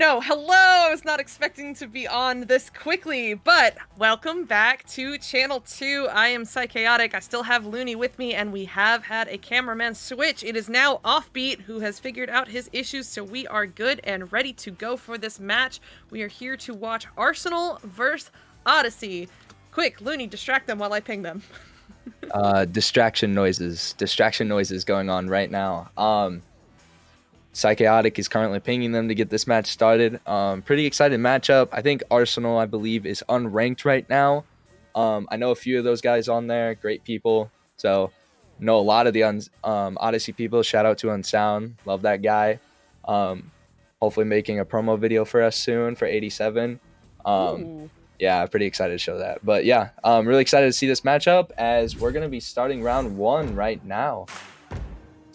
go. Hello! I was not expecting to be on this quickly, but welcome back to Channel 2. I am Psychaotic. I still have Looney with me, and we have had a cameraman switch. It is now Offbeat, who has figured out his issues, so we are good and ready to go for this match. We are here to watch Arsenal versus Odyssey. Quick, Looney, distract them while I ping them. Distraction noises going on right now. Psychaotic is currently pinging them to get this match started. Pretty excited matchup. I think Arsenal, I believe, is unranked right now. I know a few of those guys on there, great people. So know a lot of the Odyssey people. Shout out to Unsound, love that guy. Hopefully making a promo video for us soon for 87. Yeah, pretty excited to show that. But yeah, really excited to see this matchup as we're gonna be starting round 1 right now.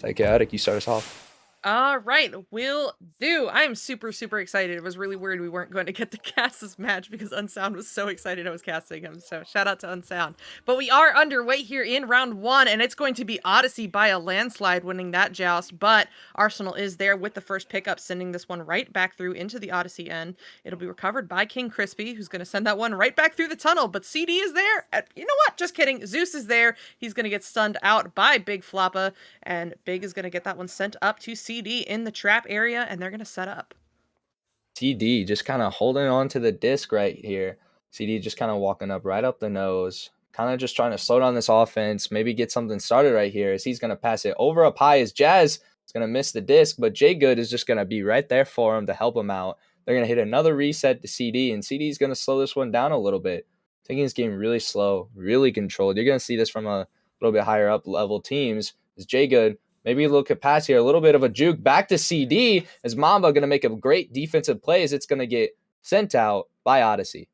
Psychaotic, you start us off. All right, will do. I am super excited. It was really weird we weren't going to get to cast this match because Unsound was so excited I was casting him. So shout out to Unsound. But we are underway here in round 1, and it's going to be Odyssey by a landslide winning that joust. But Arsenal is there with the first pickup, sending this one right back through into the Odyssey end. It'll be recovered by King Crispy, who's going to send that one right back through the tunnel. But CD is there. You know what? Just kidding. Zeus is there. He's going to get stunned out by Big Floppa, and Big is going to get that one sent up to CD in the trap area, and they're going to set up. CD just kind of holding on to the disc right here. CD just kind of walking up right up the nose, kind of just trying to slow down this offense, maybe get something started right here as he's going to pass it over up high as Jazz is going to miss the disc, but J Good is just going to be right there for him to help him out. They're going to hit another reset to CD, and CD is going to slow this one down a little bit, taking this game really slow, really controlled. You're going to see this from a little bit higher up level teams as J Good maybe a little capacity or a little bit of a juke back to CD as Mamba going to make a great defensive play as it's going to get sent out by Odyssey.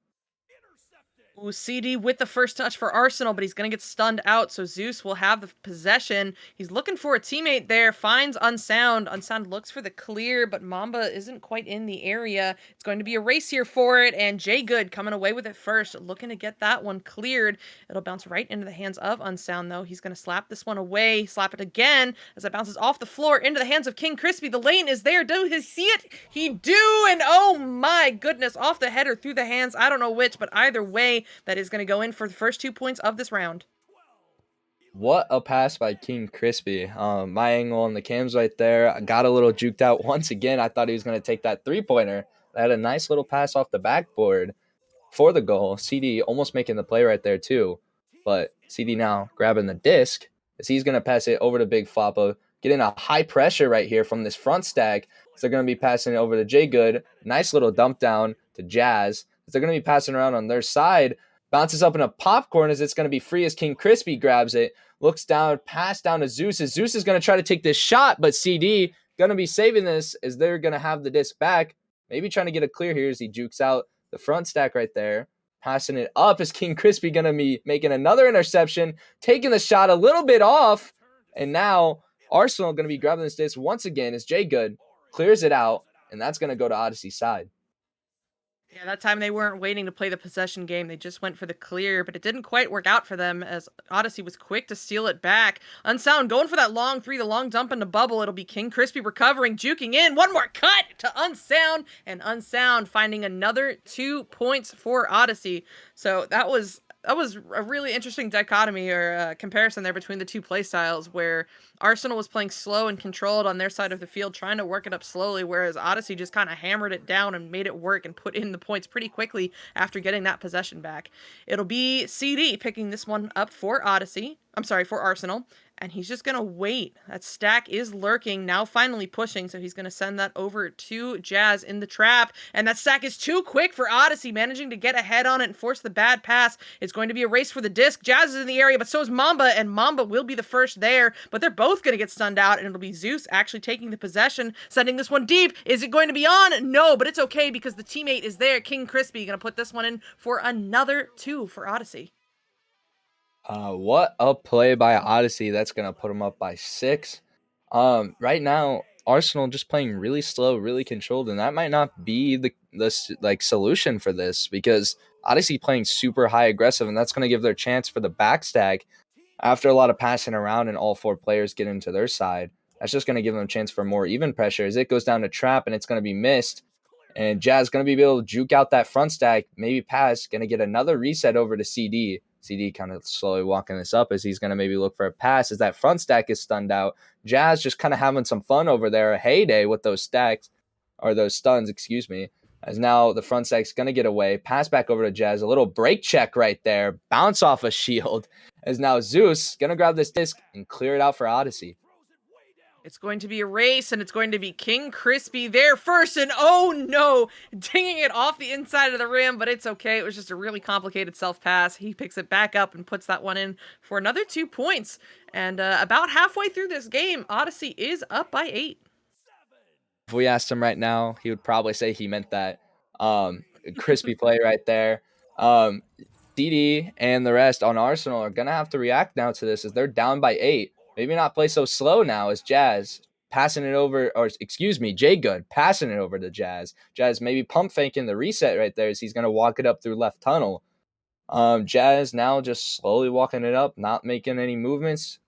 Ooh, CD with the first touch for Arsenal, but he's going to get stunned out, so Zeus will have the possession. He's looking for a teammate there, finds Unsound. Unsound looks for the clear, but Mamba isn't quite in the area. It's going to be a race here for it, and J Good coming away with it first, looking to get that one cleared. It'll bounce right into the hands of Unsound, though. He's going to slap this one away, slap it again, as it bounces off the floor into the hands of King Crispy. The lane is there. Do he see it? He do, and oh my goodness, off the header, through the hands. I don't know which, but either way, that is going to go in for the first 2 points of this round. What a pass by King Crispy. My angle on the cams right there. I got a little juked out once again. I thought he was going to take that three-pointer. I had a nice little pass off the backboard for the goal. CD almost making the play right there too. But CD now grabbing the disc as he's going to pass it over to Big Floppa. Getting a high pressure right here from this front stack. So they're going to be passing it over to J Good. Nice little dump down to Jazz. They're going to be passing around on their side. Bounces up in a popcorn as it's going to be free as King Crispy grabs it. Looks down, pass down to Zeus as Zeus is going to try to take this shot, but CD going to be saving this as they're going to have the disc back. Maybe trying to get a clear here as he jukes out the front stack right there. Passing it up as King Crispy going to be making another interception, taking the shot a little bit off. And now Arsenal going to be grabbing this disc once again as J Good clears it out, and that's going to go to Odyssey's side. Yeah, that time they weren't waiting to play the possession game. They just went for the clear, but it didn't quite work out for them as Odyssey was quick to steal it back. Unsound going for that long three, the long dump into bubble. It'll be King Crispy recovering, juking in. One more cut to Unsound, and Unsound finding another 2 points for Odyssey. So that was a really interesting dichotomy or comparison there between the two play styles, where Arsenal was playing slow and controlled on their side of the field, trying to work it up slowly, whereas Odyssey just kind of hammered it down and made it work and put in the points pretty quickly after getting that possession back. It'll be CD picking this one up for for Arsenal, and he's just going to wait. That stack is lurking, now finally pushing, so he's going to send that over to Jazz in the trap, and that stack is too quick for Odyssey, managing to get ahead on it and force the bad pass. It's going to be a race for the disc. Jazz is in the area, but so is Mamba, and Mamba will be the first there, but they're both going to get stunned out, and it'll be Zeus actually taking the possession, sending this one deep. Is it going to be on? No, but it's okay because the teammate is there. King Crispy going to put this one in for another 2 for Odyssey. What a play by Odyssey. That's going to put them up by 6. Right now, Arsenal just playing really slow, really controlled, and that might not be the solution for this because Odyssey playing super high aggressive, and that's going to give their chance for the backstack after a lot of passing around and all 4 players get into their side. That's just going to give them a chance for more even pressure as it goes down to trap, and it's going to be missed. And Jazz going to be able to juke out that front stack, maybe pass, going to get another reset over to CD. CD kind of slowly walking this up as he's going to maybe look for a pass as that front stack is stunned out. Jazz just kind of having some fun over there. A heyday with those stacks, or those stuns, excuse me. As now the front stack's going to get away. Pass back over to Jazz. A little break check right there. Bounce off a shield. As now Zeus going to grab this disc and clear it out for Odyssey. It's going to be a race, and it's going to be King Crispy there first, and oh no, dinging it off the inside of the rim, but it's okay. It was just a really complicated self-pass. He picks it back up and puts that one in for another 2 points. And about halfway through this game, Odyssey is up by 8. If we asked him right now, he would probably say he meant that. Crispy play right there. DD and the rest on Arsenal are going to have to react now to this as they're down by 8. Maybe not play so slow now as Jazz passing it over, or excuse me, J Good passing it over to Jazz. Jazz maybe pump faking the reset right there as he's going to walk it up through left tunnel. Jazz now just slowly walking it up, not making any movements.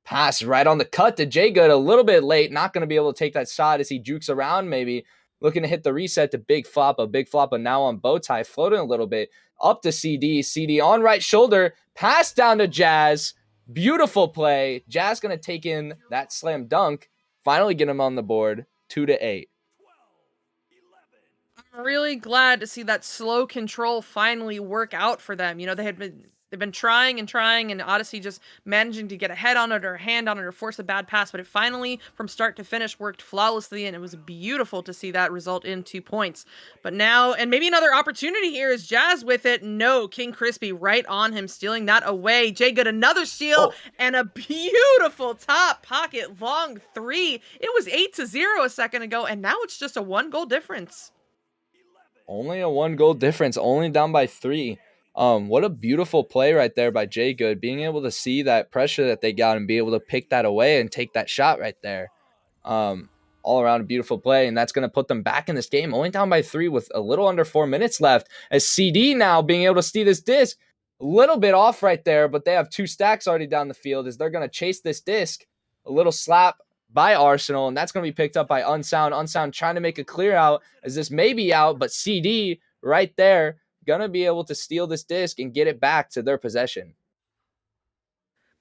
Pass right on the cut to J Good, a little bit late. Not going to be able to take that shot as he jukes around, maybe looking to hit the reset to Big Floppa. Big Floppa now on bow tie, floating a little bit up to CD. CD on right shoulder, pass down to Jazz. Beautiful play. Jazz going to take in that slam dunk, finally get him on the board, 2-8. I'm really glad to see that slow control finally work out for them. You know, they've been trying and trying, and Odyssey just managing to get a head on it or a hand on it or force a bad pass, but it finally, from start to finish, worked flawlessly, and it was beautiful to see that result in 2 points. But now, and maybe another opportunity here is Jazz with it. No, King Crispy right on him, stealing that away. Jay Good another steal and a beautiful top pocket long 3. It was 8-0 a second ago, and now it's just a 1-goal difference. Only a 1-goal difference, only down by 3. What a beautiful play right there by Jay Good, being able to see that pressure that they got and be able to pick that away and take that shot right there. All around a beautiful play, and that's going to put them back in this game, only down by 3 with a little under 4 minutes left. As CD now being able to steal this disc, a little bit off right there, but they have 2 stacks already down the field as they're going to chase this disc. A little slap by Arsenal, and that's going to be picked up by Unsound. Unsound trying to make a clear out as this may be out, but CD right there going to be able to steal this disc and get it back to their possession.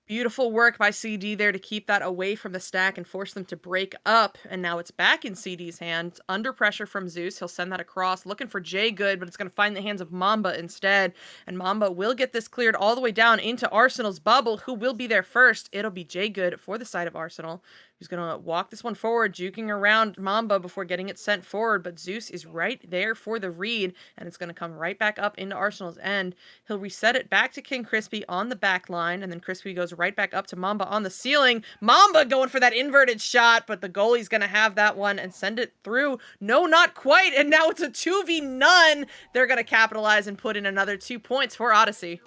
Beautiful work by CD there to keep that away from the stack and force them to break up. And now it's back in CD's hands. Under pressure from Zeus. He'll send that across, looking for Jay Good, but it's going to find the hands of Mamba instead. And Mamba will get this cleared all the way down into Arsenal's bubble. Who will be there first? It'll be Jay Good for the side of Arsenal. He's going to walk this one forward, juking around Mamba before getting it sent forward. But Zeus is right there for the read, and it's going to come right back up into Arsenal's end. He'll reset it back to King Crispy on the back line, and then Crispy goes right back up to Mamba on the ceiling. Mamba going for that inverted shot, but the goalie's going to have that one and send it through. No, not quite, and now it's a 2v none. They're going to capitalize and put in another 2 points for Odyssey.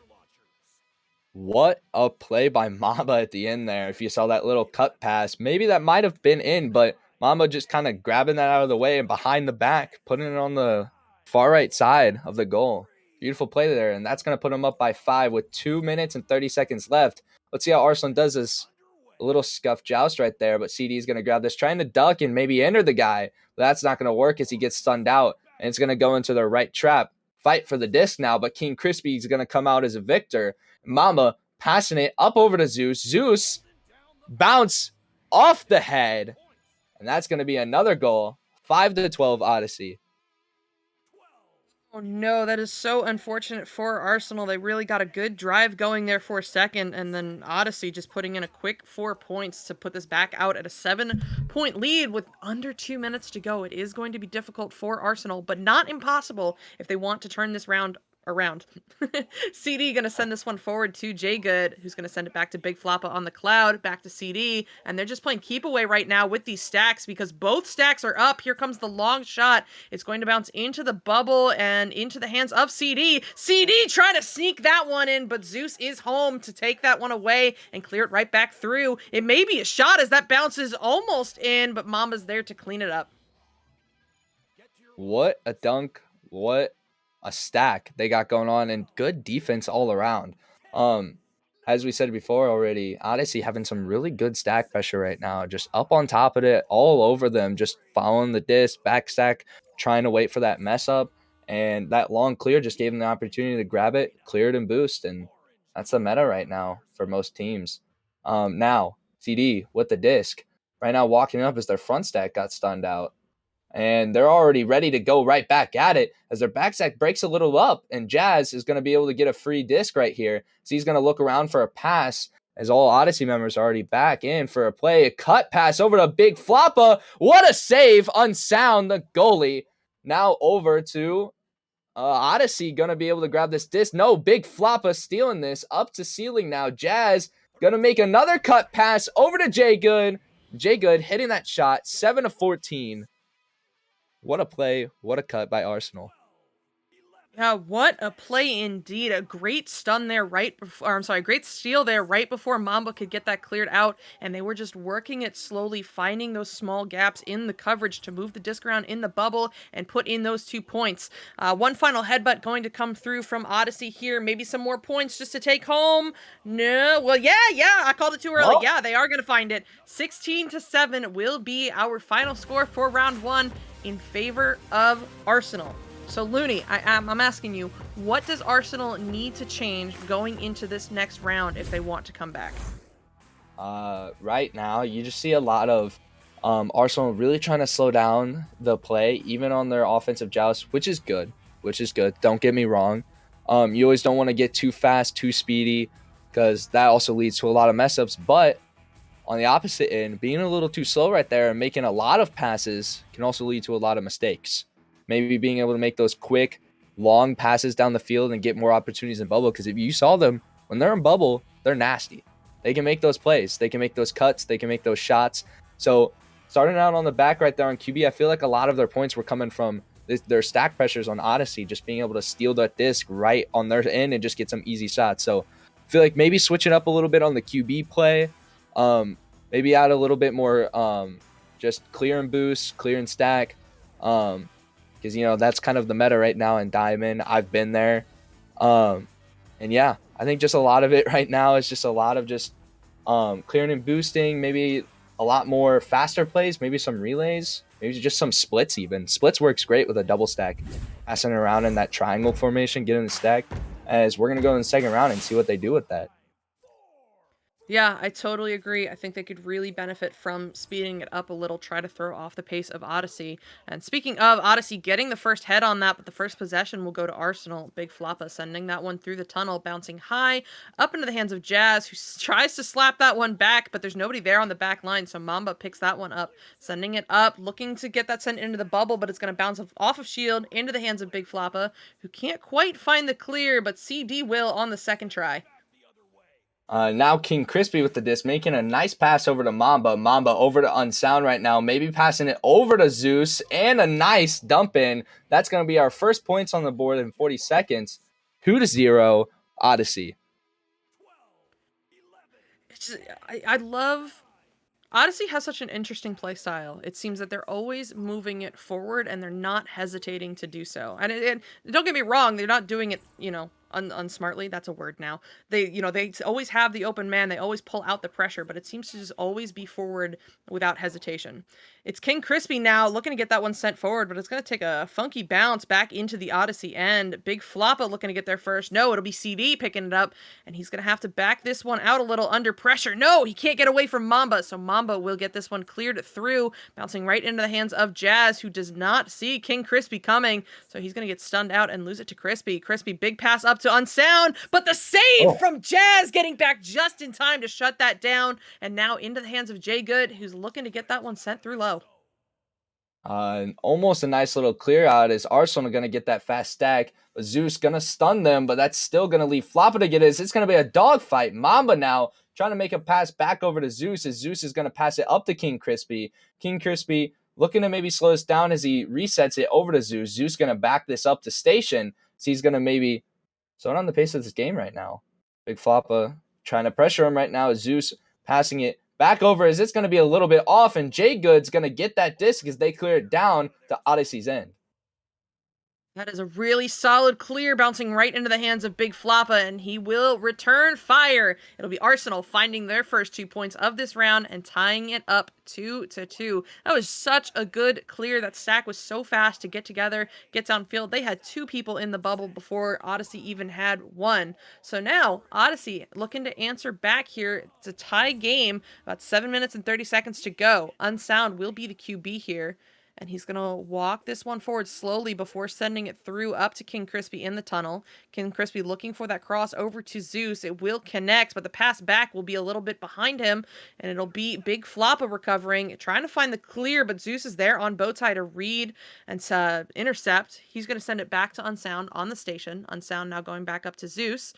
What a play by Mamba at the end there. If you saw that little cut pass, maybe that might have been in, but Mamba just kind of grabbing that out of the way and behind the back, putting it on the far right side of the goal. Beautiful play there, and that's going to put him up by 5 with 2 minutes and 30 seconds left. Let's see how Arsenal does this. A little scuff joust right there, but CD is going to grab this, trying to duck and maybe enter the guy. But that's not going to work as he gets stunned out, and it's going to go into the right trap. Fight for the disc now, but King Crispy is going to come out as a victor. Mamba passing it up over to Zeus. Zeus bounce off the head, and that's going to be another goal. 5-12 Odyssey. Oh no, that is so unfortunate for Arsenal. They really got a good drive going there for a second, and then Odyssey just putting in a quick 4 points to put this back out at a 7-point lead with under 2 minutes to go. It is going to be difficult for Arsenal, but not impossible if they want to turn this round around. CD gonna send this one forward to Jay Good, who's gonna send it back to Big Floppa on the cloud, back to CD, and they're just playing keep away right now with these stacks because both stacks are up. Here comes the long shot. It's going to bounce into the bubble and into the hands of CD. CD trying to sneak that one in, but Zeus is home to take that one away and clear it right back through. It may be a shot as that bounces almost in, but Mamba's there to clean it up. What a dunk. What a stack they got going on, and good defense all around. as we said before already, Odyssey having some really good stack pressure right now, just up on top of it, all over them, just following the disc, back stack, trying to wait for that mess up. And that long clear just gave them the opportunity to grab it, clear it, and boost. And that's the meta right now for most teams. Now, CD with the disc. Right now, walking up as their front stack got stunned out, and they're already ready to go right back at it as their backstack breaks a little up, and Jazz is going to be able to get a free disc right here. So he's going to look around for a pass as all Odyssey members are already back in for a play. A cut pass over to Big Floppa. What a save. Unsound, the goalie. Now over to Odyssey, going to be able to grab this disc. No, Big Floppa stealing this up to ceiling now. Jazz going to make another cut pass over to Jay Good. Jay Good hitting that shot, 7-14. What a play. What a cut by Arsenal. Yeah, what a play indeed. A great stun there right before, I'm sorry, great steal there right before Mamba could get that cleared out. And they were just working it slowly, finding those small gaps in the coverage to move the disc around in the bubble and put in those 2 points. One final headbutt going to come through from Odyssey here. Maybe some more points just to take home. No, well, yeah, I called it too early. Oh, Yeah, they are going to find it. 16-7 will be our final score for round 1 in favor of Arsenal. So Looney, I'm asking you, what does Arsenal need to change going into this next round if they want to come back? right now, you just see a lot of Arsenal really trying to slow down the play, even on their offensive joust, which is good. Which is good. Don't get me wrong. You always don't want to get too fast, too speedy, because that also leads to a lot of mess ups. But on the opposite end, being a little too slow right there and making a lot of passes can also lead to a lot of mistakes. Maybe being able to make those quick, long passes down the field and get more opportunities in bubble. Because if you saw them, when they're in bubble, they're nasty. They can make those plays. They can make those cuts. They can make those shots. So starting out on the back right there on QB, I feel like a lot of their points were coming from their stack pressures on Odyssey, just being able to steal that disc right on their end and just get some easy shots. So I feel like maybe switching up a little bit on the QB play. Maybe add a little bit more just clear and boost, clear and stack. Because, that's kind of the meta right now in Diamond. I've been there. And yeah, I think just a lot of it right now is just a lot of just clearing and boosting, maybe a lot more faster plays, maybe some relays, maybe just some splits even. Splits works great with a double stack. Passing around in that triangle formation, getting the stack, as we're going to go in the second round and see what they do with that. Yeah, I totally agree. I think they could really benefit from speeding it up a little, try to throw off the pace of Odyssey. And speaking of Odyssey getting the first head on that, but the first possession will go to Arsenal. Big Floppa sending that one through the tunnel, bouncing high up into the hands of Jazz, who tries to slap that one back, but there's nobody there on the back line, so Mamba picks that one up, sending it up, looking to get that sent into the bubble, but it's going to bounce off of Shield into the hands of Big Floppa, who can't quite find the clear, but CD will on the second try. Now King Crispy with the disc, making a nice pass over to Mamba. Mamba over to Unsound right now, maybe passing it over to Zeus, and a nice dump in. That's going to be our first points on the board in 40 seconds. 2-0, Odyssey. It's just, I love Odyssey has such an interesting play style. It seems that they're always moving it forward and they're not hesitating to do so. And don't get me wrong, they're not doing it, unsmartly. That's a word now. They always have the open man. They always pull out the pressure, but it seems to just always be forward without hesitation. It's King Crispy now looking to get that one sent forward, but it's going to take a funky bounce back into the Odyssey end. Big Floppa looking to get there first. No, it'll be CD picking it up, and he's going to have to back this one out a little under pressure. No, he can't get away from Mamba, so Mamba will get this one cleared through, bouncing right into the hands of Jazz, who does not see King Crispy coming, so he's going to get stunned out and lose it to Crispy. Crispy, big pass up to Unsound, but the save from Jazz getting back just in time to shut that down, and now into the hands of Jay Good, who's looking to get that one sent through low. Almost a nice little clear out is Arsenal going to get that fast stack. But Zeus going to stun them, but that's still going to leave Floppa to get his. It's going to be a dogfight. Mamba now trying to make a pass back over to Zeus as Zeus is going to pass it up to King Crispy. King Crispy looking to maybe slow this down as he resets it over to Zeus. Zeus going to back this up to Station. So he's going to maybe slow down the pace of this game right now. Big Floppa trying to pressure him right now. Zeus passing it back over as it's going to be a little bit off, and Jay Good's going to get that disc as they clear it down to Odyssey's end. That is a really solid clear, bouncing right into the hands of Big Floppa, and he will return fire. It'll be Arsenal finding their first 2 points of this round and tying it up 2-2. That was such a good clear. That stack was so fast to get together, get downfield. They had 2 people in the bubble before Odyssey even had one. So now Odyssey looking to answer back here. It's a tie game, about 7 minutes and 30 seconds to go. Unsound will be the QB here. And he's going to walk this one forward slowly before sending it through up to King Crispy in the tunnel. King Crispy looking for that cross over to Zeus. It will connect, but the pass back will be a little bit behind him, and it'll be Big Floppa recovering, trying to find the clear, but Zeus is there on Bowtie to read and to intercept. He's going to send it back to Unsound on the station. Unsound now going back up to Zeus.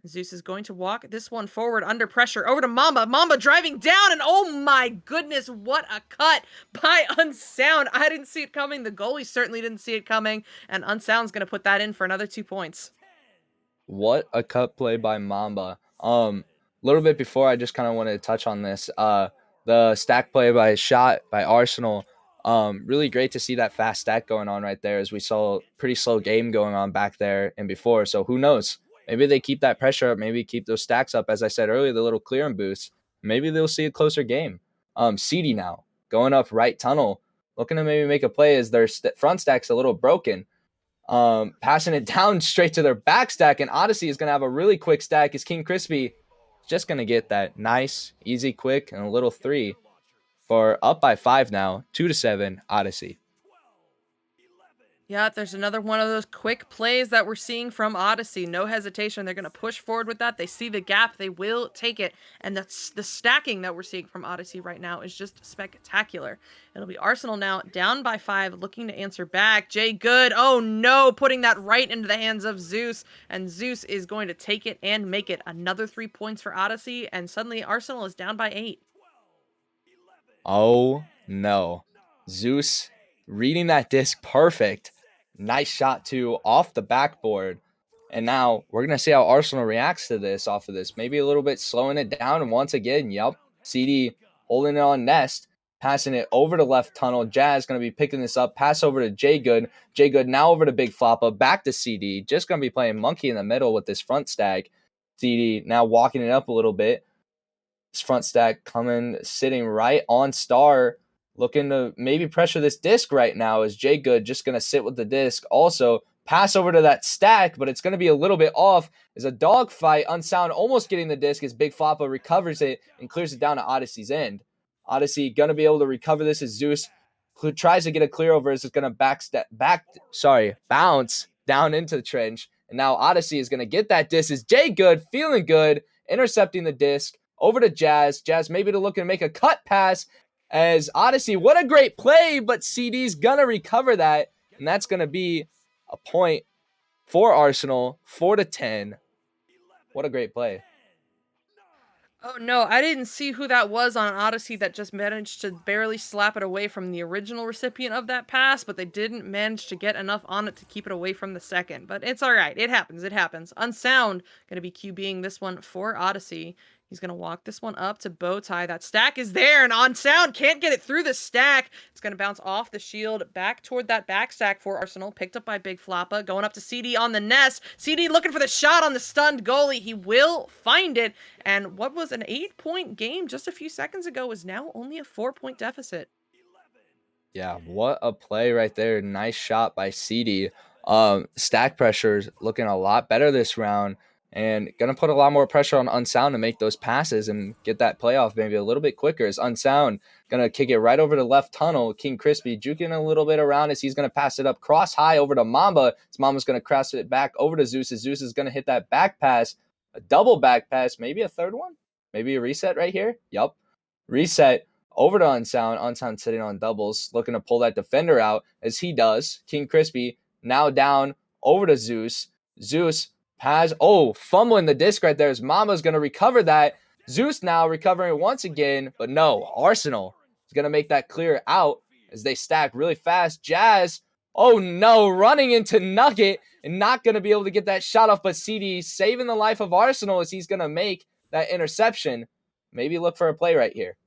Zeus is going to walk this one forward under pressure over to Mamba. Mamba driving down, and oh my goodness, what a cut by Unsound. I didn't see it coming. The goalie certainly didn't see it coming, and Unsound's going to put that in for another 2 points. What a cut play by Mamba. A little bit before, I just kind of wanted to touch on this. The stack play by shot by Arsenal. Really great to see that fast stack going on right there, as we saw pretty slow game going on back there and before. So who knows? Maybe they keep that pressure up. Maybe keep those stacks up. As I said earlier, the little clearing boost. Maybe they'll see a closer game. CD now going up right tunnel, looking to maybe make a play as their front stack's a little broken. Passing it down straight to their back stack, and Odyssey is going to have a really quick stack as King Crispy just going to get that nice, easy, quick, and a little 3 for up by 5 now, 2-7, Odyssey. Yeah, there's another one of those quick plays that we're seeing from Odyssey. No hesitation. They're going to push forward with that. They see the gap. They will take it. And that's the stacking that we're seeing from Odyssey right now is just spectacular. It'll be Arsenal now down by 5, looking to answer back. Jay Good, oh no, putting that right into the hands of Zeus. And Zeus is going to take it and make it another 3 points for Odyssey. And suddenly Arsenal is down by 8. Oh no. Zeus reading that disc perfect. Nice shot too off the backboard. And now we're going to see how Arsenal reacts to this off of this. Maybe a little bit slowing it down. And once again, yep, CD holding it on Nest, passing it over to left tunnel. Jazz going to be picking this up. Pass over to Jay Good. Jay Good now over to Big Floppa. Back to CD. Just going to be playing monkey in the middle with this front stack. CD now walking it up a little bit. This front stack coming, sitting right on Star, looking to maybe pressure this disc right now. Is Jay Good just going to sit with the disc? Also, pass over to that stack, but it's going to be a little bit off. Is a dogfight. Unsound almost getting the disc as Big Floppa recovers it and clears it down to Odyssey's end. Odyssey going to be able to recover this as Zeus, who tries to get a clear over, is going to bounce down into the trench. And now Odyssey is going to get that disc as Jay Good, feeling good, intercepting the disc. Over to Jazz. Jazz maybe to look and make a cut pass as Odyssey. What a great play, but CD's going to recover that. And that's going to be a point for Arsenal, 4-10. What a great play. Oh no, I didn't see who that was on Odyssey that just managed to barely slap it away from the original recipient of that pass, but they didn't manage to get enough on it to keep it away from the second. But it's all right. It happens. It happens. Unsound going to be QBing this one for Odyssey. He's going to walk this one up to Bowtie. That stack is there, and Unsound can't get it through the stack. It's going to bounce off the shield back toward that back stack for Arsenal. Picked up by Big Floppa. Going up to CD on the Nest. CD looking for the shot on the stunned goalie. He will find it. And what was an 8-point game just a few seconds ago is now only a 4-point deficit. Yeah, what a play right there. Nice shot by CD. Stack pressures looking a lot better this round, and going to put a lot more pressure on Unsound to make those passes and get that playoff maybe a little bit quicker. As Unsound going to kick it right over to left tunnel. King Crispy juking a little bit around as he's going to pass it up cross high over to Mamba. As Mamba's going to cross it back over to Zeus. As Zeus is going to hit that back pass, a double back pass, maybe a third one, maybe a reset right here. Yup, reset over to Unsound. Unsound sitting on doubles, looking to pull that defender out as he does. King Crispy now down over to Zeus. Zeus has, fumbling the disc right there as Mama's going to recover that. Zeus now recovering once again, but no, Arsenal is going to make that clear out as they stack really fast. Jazz, oh no, running into Nugget and not going to be able to get that shot off, but CD saving the life of Arsenal as he's going to make that interception. Maybe look for a play right here.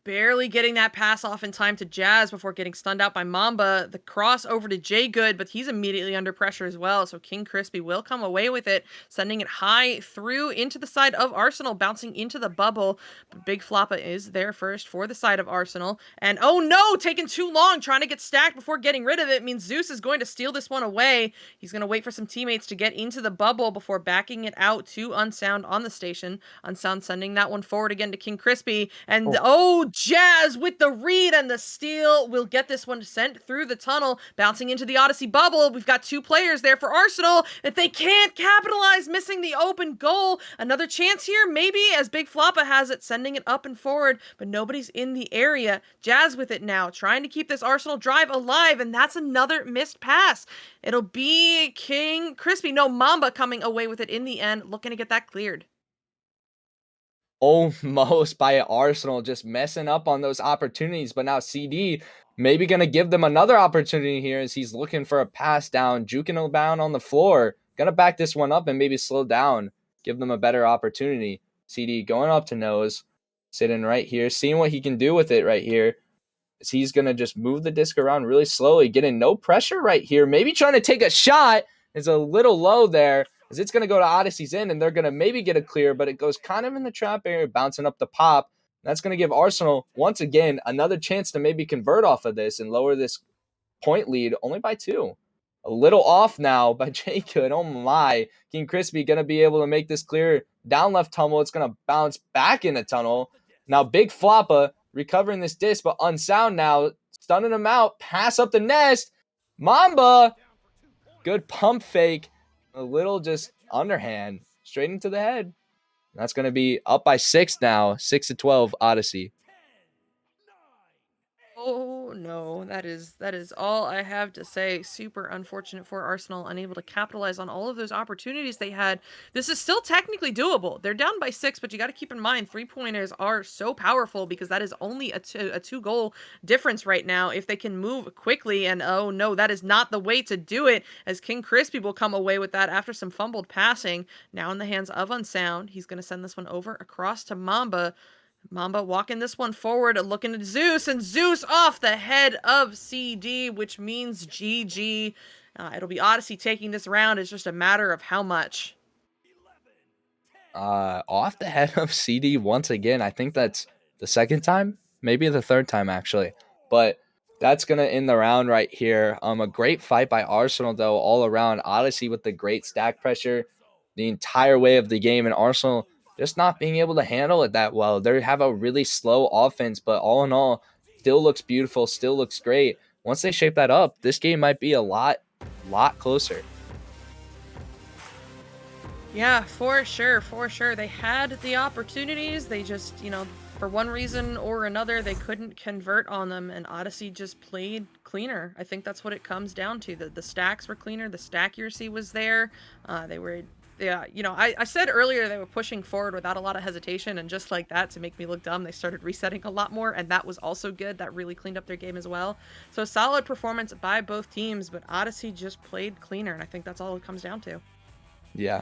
Barely getting that pass off in time to Jazz before getting stunned out by Mamba. The cross over to Jay Good, but he's immediately under pressure as well. So King Crispy will come away with it, sending it high through into the side of Arsenal, bouncing into the bubble. But Big Floppa is there first for the side of Arsenal. And oh no, taking too long trying to get stacked before getting rid of it means Zeus is going to steal this one away. He's going to wait for some teammates to get into the bubble before backing it out to Unsound on the station. Unsound sending that one forward again to King Crispy. And Oh, oh, Jazz with the read and the steal will get this one sent through the tunnel, bouncing into the Odyssey bubble. We've got two players there for Arsenal. If they can't capitalize, missing the open goal. Another chance here, maybe, as Big Floppa has it, sending it up and forward, but nobody's in the area. Jazz with it now, trying to keep this Arsenal drive alive, and that's another missed pass. It'll be King Crispy, no, Mamba coming away with it in the end, looking to get that cleared. almost by Arsenal, just messing up on those opportunities. But now CD maybe going to give them another opportunity here as he's looking for a pass down, juking down on the floor. Going to back this one up and maybe slow down, give them a better opportunity. CD going up to nose, sitting right here, seeing what he can do with it right here. As he's going to just move the disc around really slowly, getting no pressure right here. Maybe trying to take a shot is a little low there as it's going to go to Odyssey's end and they're going to maybe get a clear, but it goes kind of in the trap area, bouncing up the pop. That's going to give Arsenal, once again, another chance to maybe convert off of this and lower this point lead only by 2. A little off now by Jacob. Oh my. King Crispy going to be able to make this clear. Down left tumble. It's going to bounce back in the tunnel. Now Big Floppa recovering this disc, but Unsound now. Stunning him out. Pass up the nest. Mamba. Good pump fake. A little just underhand. Straight into the head. That's going to be up by 6 now. 6-12 Odyssey. Oh no, that is all I have to say. Super unfortunate for Arsenal, unable to capitalize on all of those opportunities they had. This is still technically doable. They're down by 6, but you got to keep in mind three-pointers are so powerful because that is only a two-goal difference right now if they can move quickly. And oh no, that is not the way to do it, as King Crispy will come away with that after some fumbled passing. Now in the hands of Unsound. He's going to send this one over across to Mamba. Mamba walking this one forward, looking at Zeus, and Zeus off the head of CD, which means GG. It'll be Odyssey taking this round. It's just a matter of how much. Off the head of CD once again. I think that's the second time, maybe the third time actually. But that's gonna end the round right here. A great fight by Arsenal though, all around. Odyssey with the great stack pressure the entire way of the game, and Arsenal just not being able to handle it that well. They have a really slow offense, but all in all, still looks beautiful, still looks great. Once they shape that up, this game might be a lot closer. Yeah, for sure, for sure. They had the opportunities. They just, for one reason or another, they couldn't convert on them, and Odyssey just played cleaner. I think that's what it comes down to. The stacks were cleaner, the stack accuracy was there. They were, yeah, I said earlier they were pushing forward without a lot of hesitation, and just like that, to make me look dumb, they started resetting a lot more, and that was also good. That really cleaned up their game as well. So solid performance by both teams, but Odyssey just played cleaner, and I think that's all it comes down to. Yeah.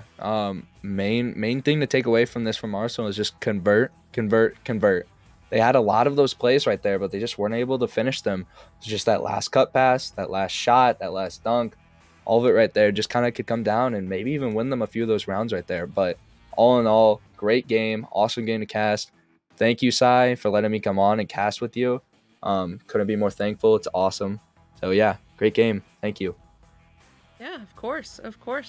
Main thing to take away from this from Arsenal is just convert, convert, convert. They had a lot of those plays right there, but they just weren't able to finish them. It's just that last cut pass, that last shot, that last dunk, all of it right there just kind of could come down and maybe even win them a few of those rounds right there. But all in all, great game, awesome game to cast. Thank you, Sai, for letting me come on and cast with you. Couldn't be more thankful. It's awesome. So yeah, great game. Thank you. Yeah, of course,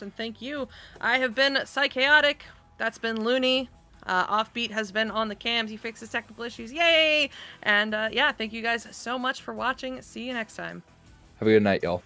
and thank you. I have been Psychaotic. That's been Looney. Offbeat has been on the cams. He fixes technical issues. Yay! And yeah, thank you guys so much for watching. See you next time. Have a good night, y'all.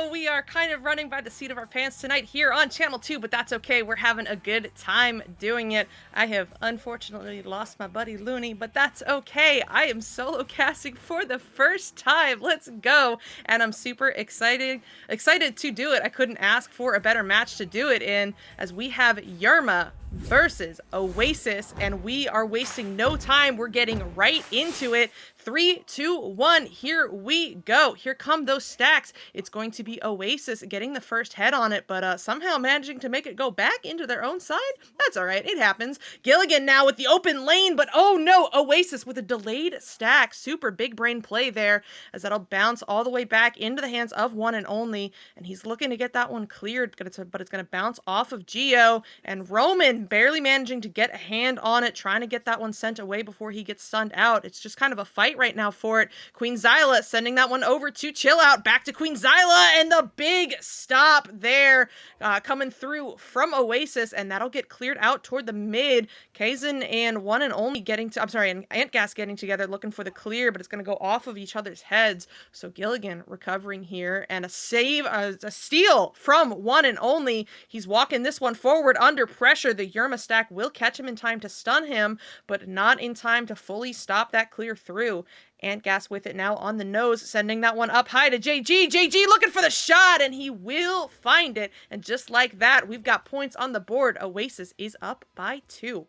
know we are kind of running by the seat of our pants tonight here on Channel 2, but that's okay. We're having a good time doing it. I have unfortunately lost my buddy Looney, but that's okay. I am solo casting for the first time. Let's go. And I'm super excited to do it. I couldn't ask for a better match to do it in, as we have Yerma versus Oasis, and we are wasting no time. We're getting right into it. 3, 2, 1, here we go. Here come those stacks. It's going to be Oasis getting the first head on it, but somehow managing to make it go back into their own side. That's all right, it happens. Gilligan now with the open lane, but oh no, Oasis with a delayed stack. Super big brain play there, as that'll bounce all the way back into the hands of One and Only, and he's looking to get that one cleared, but it's going to bounce off of Geo, and Roman barely managing to get a hand on it, trying to get that one sent away before he gets stunned out. It's just kind of a fight right now for it. Queen Zyla sending that one over to Chill Out, back to Queen Zyla, and the big stop there coming through from Oasis, and that'll get cleared out toward the mid. Kaizen and One and Only and Antgas getting together looking for the clear, but it's going to go off of each other's heads. So Gilligan recovering here, and a steal from One and Only. He's walking this one forward under pressure. The Yerma stack will catch him in time to stun him, but not in time to fully stop that clear through. Antgas with it now on the nose, sending that one up high to JG. JG looking for the shot, and he will find it. And just like that, we've got points on the board. Oasis is up by 2.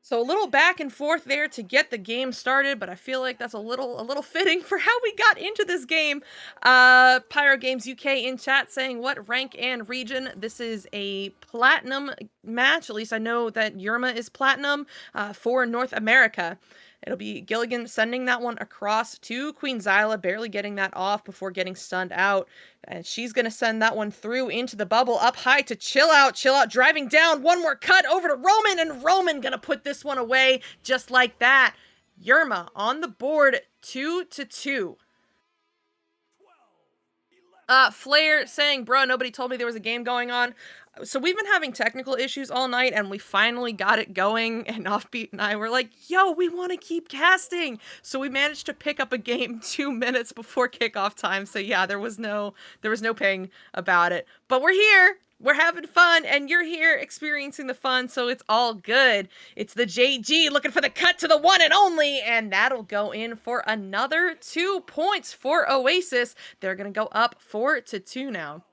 So a little back and forth there to get the game started, but I feel like that's a little fitting for how we got into this game. Pyro Games UK in chat saying, what rank and region? This is a platinum match. At least I know that Yerma is platinum for North America. It'll be Gilligan sending that one across to Queen Zyla, barely getting that off before getting stunned out. And she's going to send that one through into the bubble, up high to Chill Out. Chill Out driving down, one more cut over to Roman, and Roman going to put this one away just like that. Yerma on the board, 2-2. Flair saying, bruh, nobody told me there was a game going on. So we've been having technical issues all night, and we finally got it going, and Offbeat and I were like, yo, we want to keep casting. So we managed to pick up a game 2 minutes before kickoff time. So yeah, there was no ping about it. But we're here. We're having fun, and you're here experiencing the fun, so it's all good. It's the JG looking for the cut to the One and Only, and that'll go in for another 2 points for Oasis. They're going to go up 4-2 now.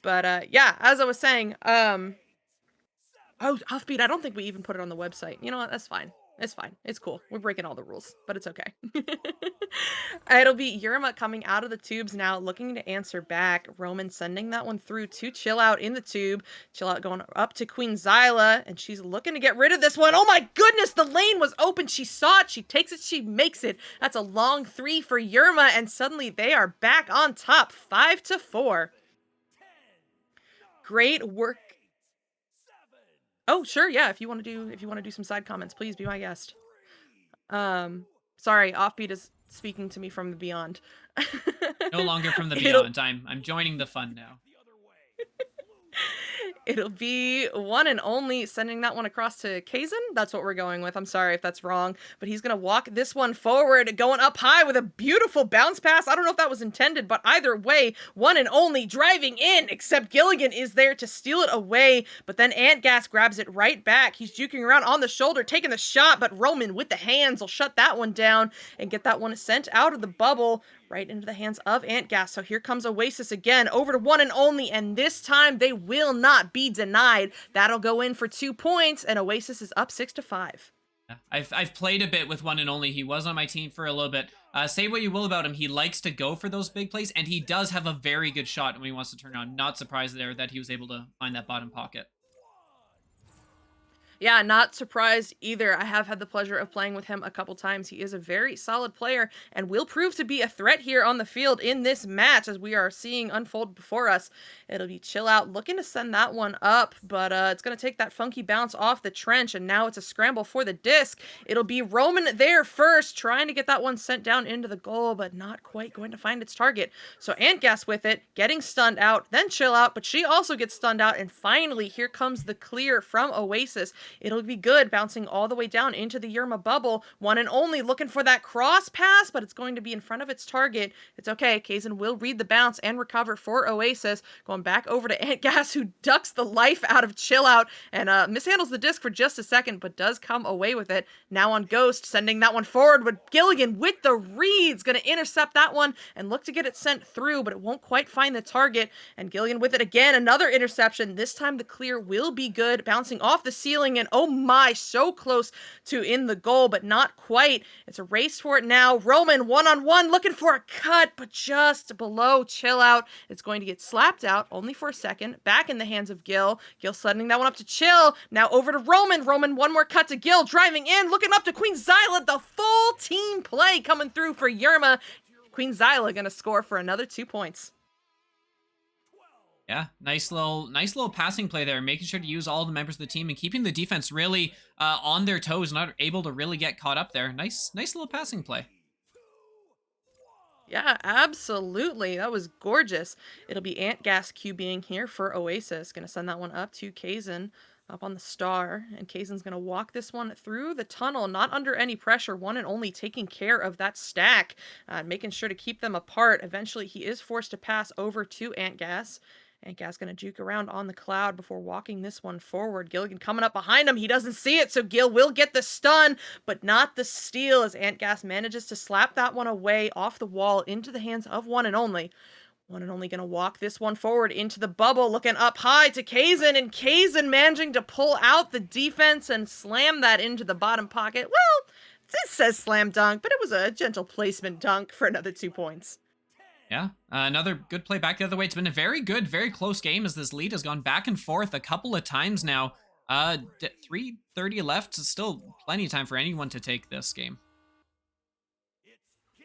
But, yeah, as I was saying, oh, Offbeat, I don't think we even put it on the website. You know what? That's fine. It's fine. It's cool. We're breaking all the rules, but it's okay. It'll be Yerma coming out of the tubes now, looking to answer back. Roman sending that one through to Chill Out in the tube. Chill Out going up to Queen Zyla, and she's looking to get rid of this one. Oh my goodness, the lane was open. She saw it. She takes it. She makes it. That's a long 3 for Yerma, and suddenly they are back on top, 5-4. Great work. Oh, sure, yeah, if you want to do some side comments, please be my guest. Sorry, Offbeat is speaking to me from the beyond. No longer from the beyond. I'm joining the fun now. It'll be One and Only sending that one across to Kaizen. That's what we're going with. I'm sorry if that's wrong, but he's going to walk this one forward, going up high with a beautiful bounce pass. I don't know if that was intended, but either way, One and Only driving in, except Gilligan is there to steal it away, but then Antgas grabs it right back. He's juking around on the shoulder, taking the shot, but Roman with the hands will shut that one down and get that one sent out of the bubble right into the hands of Antgas. So here comes Oasis again, over to One and Only, and this time they will not be denied. That'll go in for 2 points, and Oasis is up 6-5. I've played a bit with One and Only. He was on my team for a little bit. Say what you will about him, he likes to go for those big plays, and he does have a very good shot when he wants to turn on. Not surprised there that he was able to find that bottom pocket. Yeah, not surprised either. I have had the pleasure of playing with him a couple times. He is a very solid player and will prove to be a threat here on the field in this match, as we are seeing unfold before us. It'll be Chill Out looking to send that one up, but it's going to take that funky bounce off the trench, and now it's a scramble for the disc. It'll be Roman there first, trying to get that one sent down into the goal, but not quite going to find its target. So Antgas with it, getting stunned out, then Chill Out, but she also gets stunned out, and finally, here comes the clear from Oasis. It'll be good, bouncing all the way down into the Yerma bubble. One and only looking for that cross pass, but it's going to be in front of its target. It's okay. Kazan will read the bounce and recover for Oasis. Going back over to Antgas, who ducks the life out of Chill Out and mishandles the disc for just a second, but does come away with it. Now on Ghost, sending that one forward, but Gilligan with the reads, going to intercept that one and look to get it sent through, but it won't quite find the target. And Gilligan with it again, another interception. This time the clear will be good, bouncing off the ceiling, and oh my, so close to in the goal, but not quite. It's a race for it now. Roman one-on-one looking for a cut, but just below Chill Out. It's going to get slapped out only for a second. Back in the hands of Gil. Gil sending that one up to Chill. Now over to Roman. Roman, one more cut to Gil. Driving in, looking up to Queen Zyla. The full team play coming through for Yerma. Queen Zyla gonna score for another 2 points. Yeah, nice little passing play there, making sure to use all the members of the team and keeping the defense really on their toes, not able to really get caught up there. Nice little passing play. Yeah, absolutely. That was gorgeous. It'll be Antgas QBing here for Oasis. Gonna send that one up to Kazan up on the star. And Kazan's gonna walk this one through the tunnel, not under any pressure, one and only taking care of that stack, making sure to keep them apart. Eventually, he is forced to pass over to Antgas. Antgas gonna juke around on the cloud before walking this one forward. Gilligan coming up behind him. He doesn't see it, so Gil will get the stun, but not the steal as Antgas manages to slap that one away off the wall into the hands of one and only. One and only gonna walk this one forward into the bubble, looking up high to Kazan, and Kazan managing to pull out the defense and slam that into the bottom pocket. Well, it says slam dunk, but it was a gentle placement dunk for another 2 points. Yeah, another good play back the other way. It's been a very good, very close game as this lead has gone back and forth a couple of times now. 3:30 left. Still plenty of time for anyone to take this game.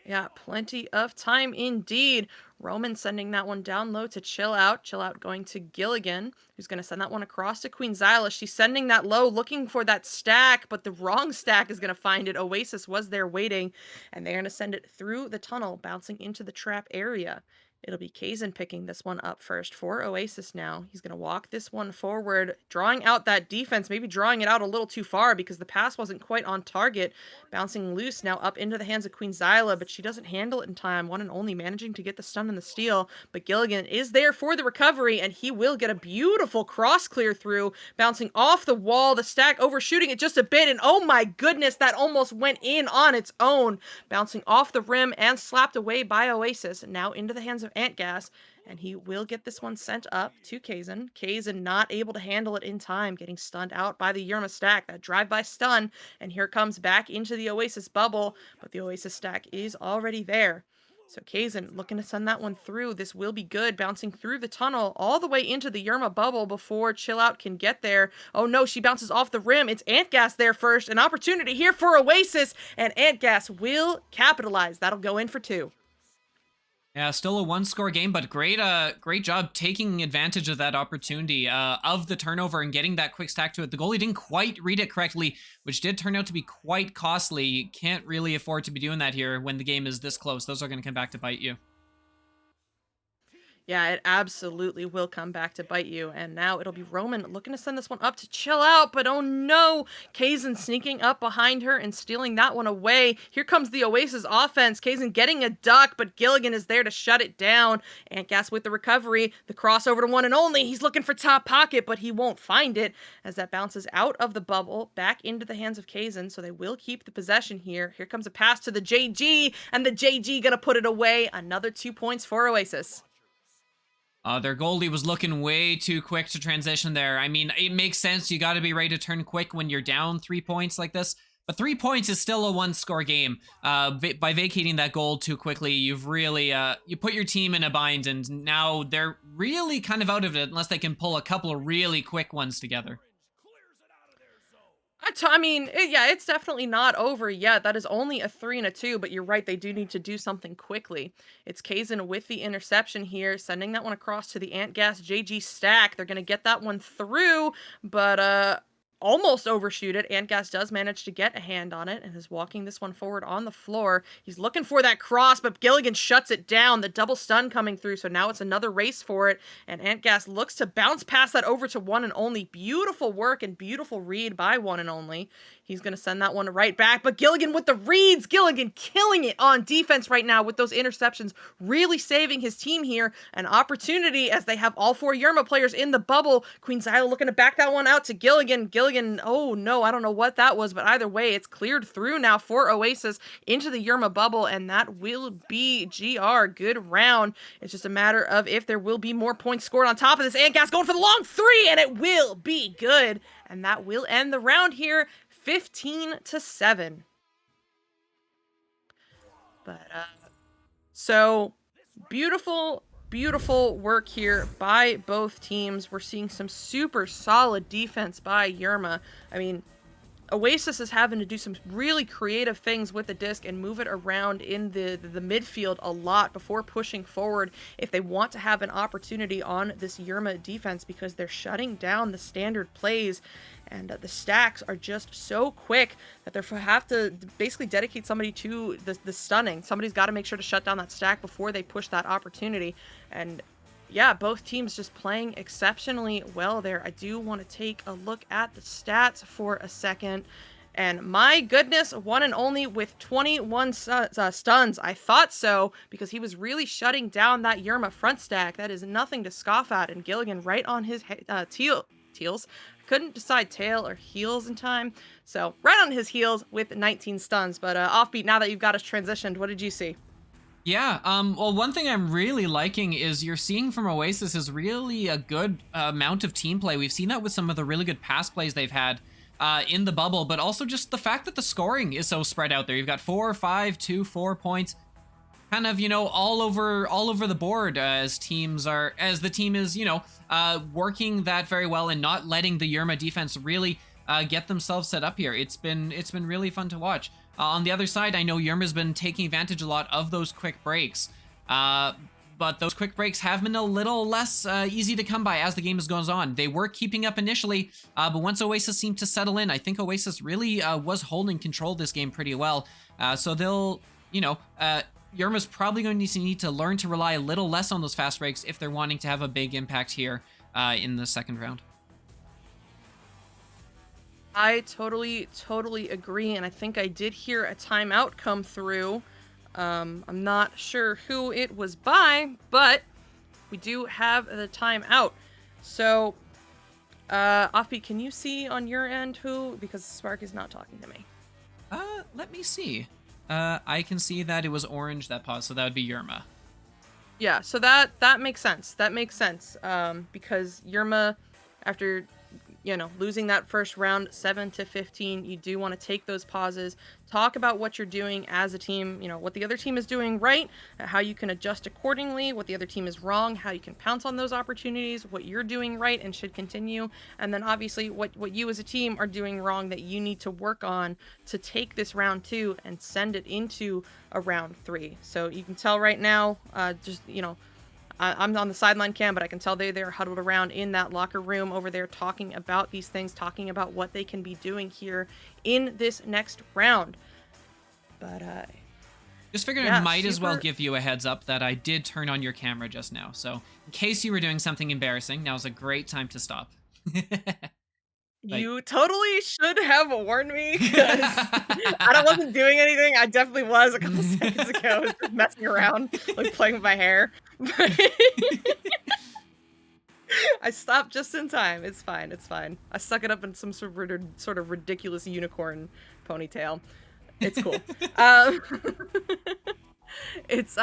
Yeah, plenty of time indeed. Roman sending that one down low to Chill Out. Chill Out going to Gilligan, who's going to send that one across to Queen Zyla. She's sending that low, looking for that stack, but the wrong stack is going to find it. Oasis was there waiting, and they're going to send it through the tunnel, bouncing into the trap area. It'll be Kazan picking this one up first for Oasis now. He's going to walk this one forward, drawing out that defense, maybe drawing it out a little too far because the pass wasn't quite on target. Bouncing loose now up into the hands of Queen Zyla, but she doesn't handle it in time. One and only managing to get the stun and the steal, but Gilligan is there for the recovery, and he will get a beautiful cross clear through, bouncing off the wall, the stack overshooting it just a bit, and oh my goodness, that almost went in on its own, bouncing off the rim and slapped away by Oasis, and now into the hands of Antgas, and he will get this one sent up to Kazan. Kazan not able to handle it in time, getting stunned out by the Yerma stack. That drive-by stun, and here comes back into the Oasis bubble, but the Oasis stack is already there. So Kazan looking to send that one through. This will be good, bouncing through the tunnel all the way into the Yerma bubble before Chill Out can get there. Oh no, she bounces off the rim. It's Antgas there first. An opportunity here for Oasis, and Antgas will capitalize. That'll go in for 2. Yeah, still a one-score game, but great job taking advantage of that opportunity of the turnover and getting that quick stack to it. The goalie didn't quite read it correctly, which did turn out to be quite costly. Can't really afford to be doing that here when the game is this close. Those are going to come back to bite you. Yeah, it absolutely will come back to bite you. And now it'll be Roman looking to send this one up to Chill Out, but oh no, Kazan sneaking up behind her and stealing that one away. Here comes the Oasis offense. Kazan getting a duck, but Gilligan is there to shut it down. Antgas with the recovery, the crossover to one and only. He's looking for top pocket, but he won't find it as that bounces out of the bubble back into the hands of Kazan. So they will keep the possession here. Here comes a pass to the JG, and the JG gonna put it away. Another 2 points for Oasis. Their goalie was looking way too quick to transition there. I mean, it makes sense. You got to be ready to turn quick when you're down 3 points like this. But 3 points is still a one-score game. By vacating that goal too quickly, you've really you put your team in a bind, and now they're really kind of out of it unless they can pull a couple of really quick ones together. Yeah, it's definitely not over yet. That is only a 3 and a 2, but you're right, they do need to do something quickly. It's Kazan with the interception here, sending that one across to the Antgas JG stack. They're going to get that one through, but almost overshoot it. Antgas does manage to get a hand on it and is walking this one forward on the floor. He's looking for that cross, but Gilligan shuts it down. The double stun coming through, so now it's another race for it. And Antgas looks to bounce past that over to One and Only. Beautiful work and beautiful read by One and Only. He's going to send that one right back, but Gilligan with the reads. Gilligan killing it on defense right now with those interceptions, really saving his team here. An opportunity as they have all 4 Yerma players in the bubble. Queen Zyla looking to back that one out to Gilligan. Gilligan, oh no, I don't know what that was, but either way, it's cleared through now for Oasis into the Yerma bubble, and that will be GR. Good round. It's just a matter of if there will be more points scored on top of this. Antgas going for the long 3, and it will be good. And that will end the round here, 15-7. But, so beautiful work here by both teams. We're seeing some super solid defense by Yerma. I mean, Oasis is having to do some really creative things with the disc and move it around in the midfield a lot before pushing forward if they want to have an opportunity on this Yerma defense, because they're shutting down the standard plays, and the stacks are just so quick that they have to basically dedicate somebody to the stunning. Somebody's got to make sure to shut down that stack before they push that opportunity. And yeah, both teams just playing exceptionally well there. I do want to take a look at the stats for a second. And my goodness, One and Only with 21 stuns. I thought so, because he was really shutting down that Yerma front stack. That is nothing to scoff at. And Gilligan right on his heels. Couldn't decide tail or heels in time. So right on his heels with 19 stuns. But Offbeat, now that you've got us transitioned, what did you see? Yeah, well, one thing I'm really liking is you're seeing from Oasis is really a good amount of team play. We've seen that with some of the really good pass plays they've had in the bubble, but also just the fact that the scoring is so spread out there. You've got 4, 5, 2, 4 points, kind of, you know, all over the board as the team is, you know, working that very well and not letting the Yerma defense really get themselves set up here. It's been really fun to watch. On the other side, I know Yerma's been taking advantage a lot of those quick breaks, but those quick breaks have been a little less easy to come by as the game goes on. They were keeping up initially, but once Oasis seemed to settle in, I think Oasis really was holding control of this game pretty well. So they'll, you know, Yerma's probably going to need to learn to rely a little less on those fast breaks if they're wanting to have a big impact here in the second round. I totally agree, and I think I did hear a timeout come through. I'm not sure who it was by, but we do have the timeout. So, Offbeat, can you see on your end who? Because Spark is not talking to me. Let me see. I can see that it was orange that paused, so that would be Yerma. Yeah, so that makes sense. That makes sense. Because Yerma, after, you know, losing that first round 7-15, you do want to take those pauses, talk about what you're doing as a team, you know, what the other team is doing right, how you can adjust accordingly, what the other team is wrong, how you can pounce on those opportunities, what you're doing right and should continue, and then obviously what you as a team are doing wrong that you need to work on to take this round 2 and send it into a round 3. So you can tell right now, just, you know, I'm on the sideline cam, but I can tell they're huddled around in that locker room over there talking about these things, talking about what they can be doing here in this next round. But just figured I might as well give you a heads up that I did turn on your camera just now. So in case you were doing something embarrassing, now's a great time to stop. You totally should have warned me, because I wasn't doing anything. I definitely was a couple seconds ago, just messing around, like playing with my hair. I stopped just in time. It's fine. It's fine. I stuck it up in some sort of ridiculous unicorn ponytail. It's cool. It's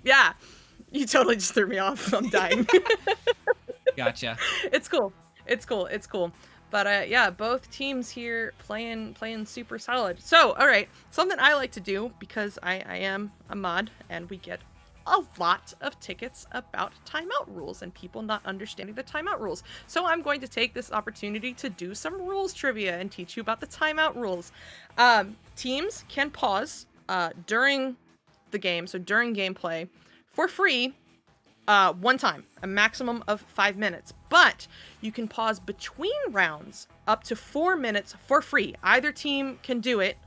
yeah. You totally just threw me off. I'm dying. Gotcha. It's cool. It's cool. But yeah, both teams here playing super solid. So, all right, something I like to do, because I am a mod and we get a lot of tickets about timeout rules and people not understanding the timeout rules. So I'm going to take this opportunity to do some rules trivia and teach you about the timeout rules. Teams can pause during the game, so during gameplay, for free, One time, a maximum of 5 minutes. But you can pause between rounds up to 4 minutes for free. Either team can do it,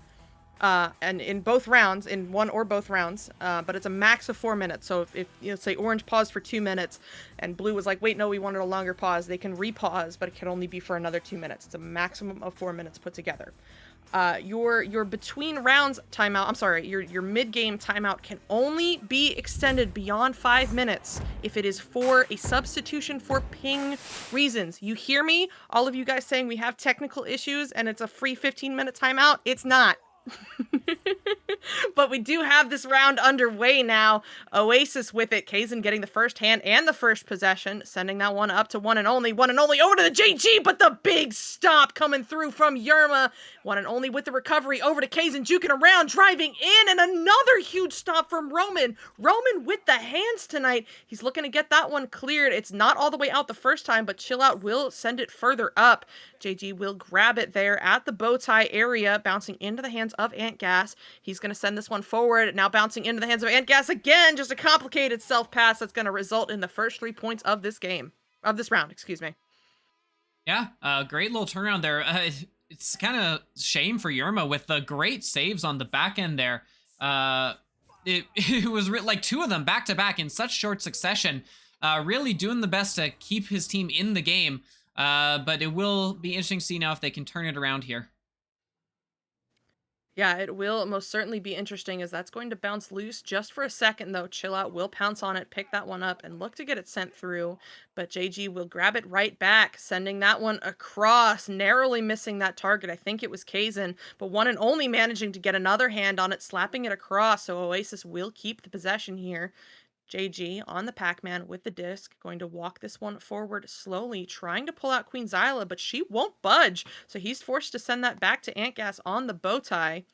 and in both rounds, in one or both rounds, but it's a max of 4 minutes. So if you know, say orange paused for 2 minutes, and blue was like, wait, no, we wanted a longer pause, they can repause, but it can only be for another 2 minutes. It's a maximum of 4 minutes put together. Your between rounds timeout, I'm sorry, your mid-game timeout can only be extended beyond 5 minutes if it is for a substitution for ping reasons. You hear me? All of you guys saying we have technical issues and it's a free 15-minute timeout? It's not. But we do have this round underway now. Oasis with it. Kazin getting the first hand and the first possession, sending that one up to one and only over to the JG, but the big stop coming through from Yerma. One and only with the recovery over to Kazin, juking around, driving in, and another huge stop from Roman. Roman with the hands tonight. He's looking to get that one cleared. It's not all the way out the first time, but Chill Out will send it further up. JG will grab it there at the bow tie area, bouncing into the hands of Antgas. He's going to send this one forward, now bouncing into the hands of Antgas again. Just a complicated self-pass that's going to result in the first 3 points of this game. Of this round, excuse me. Yeah, great little turnaround there. It's kind of shame for Yerma with the great saves on the back end there. It was like 2 of them back to back in such short succession. Really doing the best to keep his team in the game. But it will be interesting to see now if they can turn it around here. Yeah, it will most certainly be interesting as that's going to bounce loose just for a second, though. Chill Out will pounce on it, pick that one up, and look to get it sent through. But JG will grab it right back, sending that one across, narrowly missing that target. I think it was Kazin, but one and only managing to get another hand on it, slapping it across. So Oasis will keep the possession here. JG on the Pac-Man with the disc, going to walk this one forward slowly, trying to pull out Queen Zyla, but she won't budge. So he's forced to send that back to Antgas on the bow tie.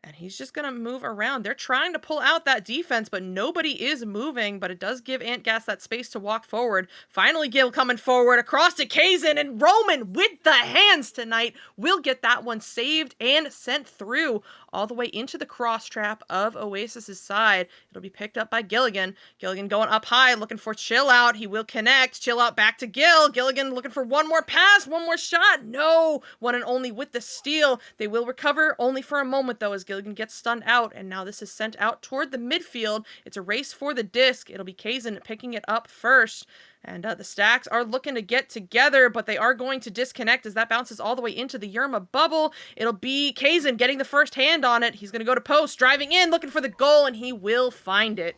And he's just going to move around. They're trying to pull out that defense, but nobody is moving. But it does give Antgas that space to walk forward. Finally, Gil coming forward across to Kazin, and Roman with the hands tonight will get that one saved and sent through all the way into the cross trap of Oasis's side. It'll be picked up by Gilligan. Gilligan going up high, looking for Chill Out. He will connect. Chill Out back to Gil. Gilligan looking for one more pass, one more shot. No, one and only with the steal. They will recover only for a moment, though, as Gilligan gets stunned out, and now this is sent out toward the midfield. It's a race for the disc. It'll be Kazin picking it up first. And the stacks are looking to get together, but they are going to disconnect as that bounces all the way into the Yerma bubble. It'll be Kazin getting the first hand on it. He's going to go to post, driving in, looking for the goal, and he will find it.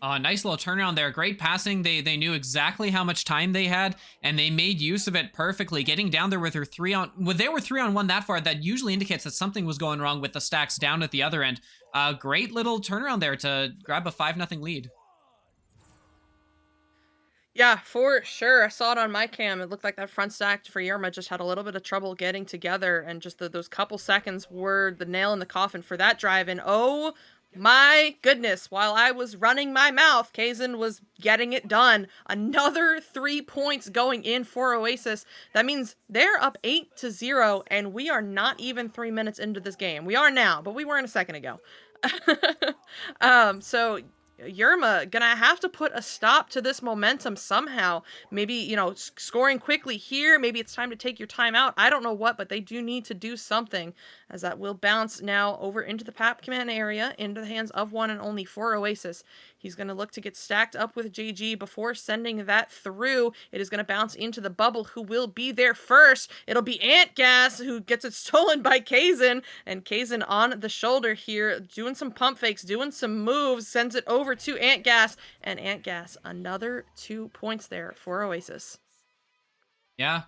Nice little turnaround there. Great passing. They knew exactly how much time they had, and they made use of it perfectly. Getting down there with her 3-on... Well, they were 3-on-1 that far. That usually indicates that something was going wrong with the stacks down at the other end. Great little turnaround there to grab a 5-0 lead. Yeah, for sure. I saw it on my cam. It looked like that front stack for Yerma just had a little bit of trouble getting together, and just those couple seconds were the nail in the coffin for that drive. And oh my goodness, while I was running my mouth, Kazin was getting it done. Another 3 points going in for Oasis. That means they're up 8-0, and we are not even 3 minutes into this game. We are now, but we weren't a second ago. So Yerma gonna have to put a stop to this momentum somehow. Maybe, you know, scoring quickly here. Maybe it's time to take your time out. I don't know what, but they do need to do something, as that will bounce now over into the Pac-Man area, into the hands of one and only for Oasis. He's going to look to get stacked up with JG before sending that through. It is going to bounce into the bubble, who will be there first. It'll be Antgas who gets it stolen by Kazin, and Kazin on the shoulder here, doing some pump fakes, doing some moves, sends it over to Antgas, and Antgas, another 2 points there for Oasis. Yeah,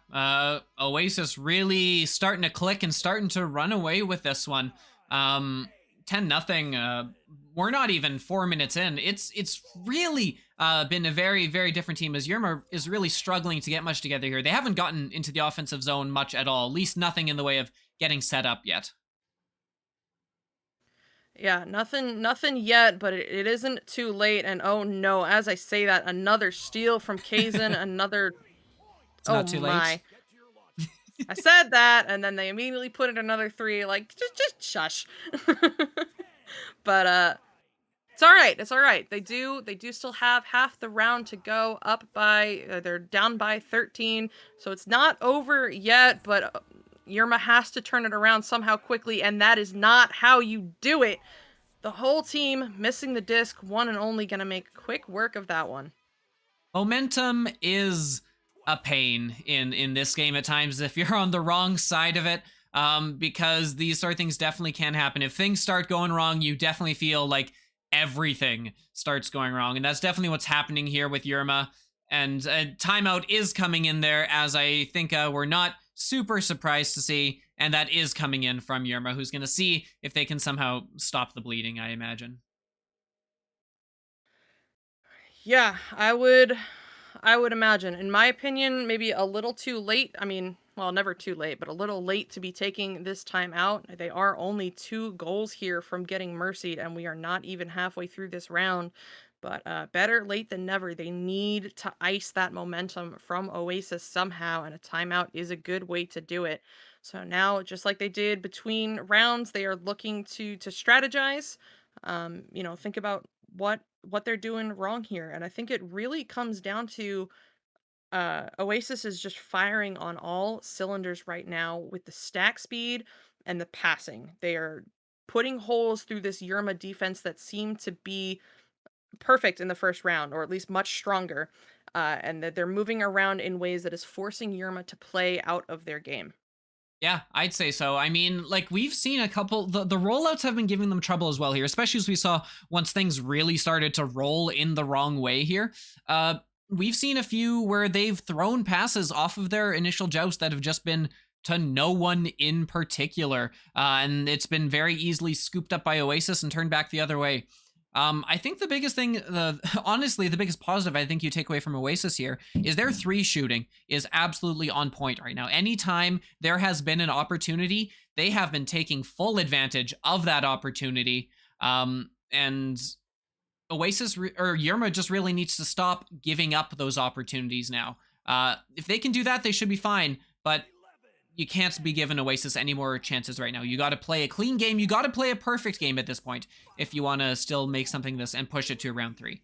Oasis really starting to click and starting to run away with this one. 10-0. We're not even 4 minutes in. It's really been a very, very different team, as Yerma is really struggling to get much together here. They haven't gotten into the offensive zone much at all, at least nothing in the way of getting set up yet. Yeah, nothing yet, but it isn't too late. And oh no, as I say that, another steal from Kazin, another... It's Oh not too my. late. I said that, and then they immediately put in another 3, like, just shush. But, It's all right. It's all right. They do still have half the round to go. Up by they're down by 13, so it's not over yet. But Yerma has to turn it around somehow quickly, and that is not how you do it. The whole team missing the disc, one and only gonna make quick work of that one. Momentum is a pain in this game at times if you're on the wrong side of it, because these sort of things definitely can happen. If things start going wrong, you definitely feel like everything starts going wrong, and that's definitely what's happening here with Yerma. And timeout is coming in there, as I think we're not super surprised to see, and that is coming in from Yerma, who's going to see if they can somehow stop the bleeding, I imagine. Yeah, I would imagine. In my opinion, maybe a little too late. I mean, well, never too late, but a little late to be taking this time out. They are only 2 goals here from getting mercied, and we are not even halfway through this round. But better late than never. They need to ice that momentum from Oasis somehow, and a timeout is a good way to do it. So now, just like they did between rounds, they are looking to strategize. Think about what they're doing wrong here, and I think it really comes down to Oasis is just firing on all cylinders right now with the stack speed and the passing. They are putting holes through this Yerma defense that seemed to be perfect in the first round, or at least much stronger, and that they're moving around in ways that is forcing Yerma to play out of their game. Yeah, I'd say so. I mean, like we've seen a couple the rollouts have been giving them trouble as well here, especially as we saw once things really started to roll in the wrong way here. Uh we've seen a few where they've thrown passes off of their initial joust that have just been to no one in particular. And it's been very easily scooped up by Oasis and turned back the other way. I think the biggest thing, honestly, the biggest positive I think you take away from Oasis here is their three shooting is absolutely on point right now. Anytime there has been an opportunity, they have been taking full advantage of that opportunity. And Oasis or Yerma just really needs to stop giving up those opportunities now. If they can do that, they should be fine. But you can't be giving Oasis any more chances right now. You got to play a clean game. You got to play a perfect game at this point if you want to still make something of this and push it to round 3.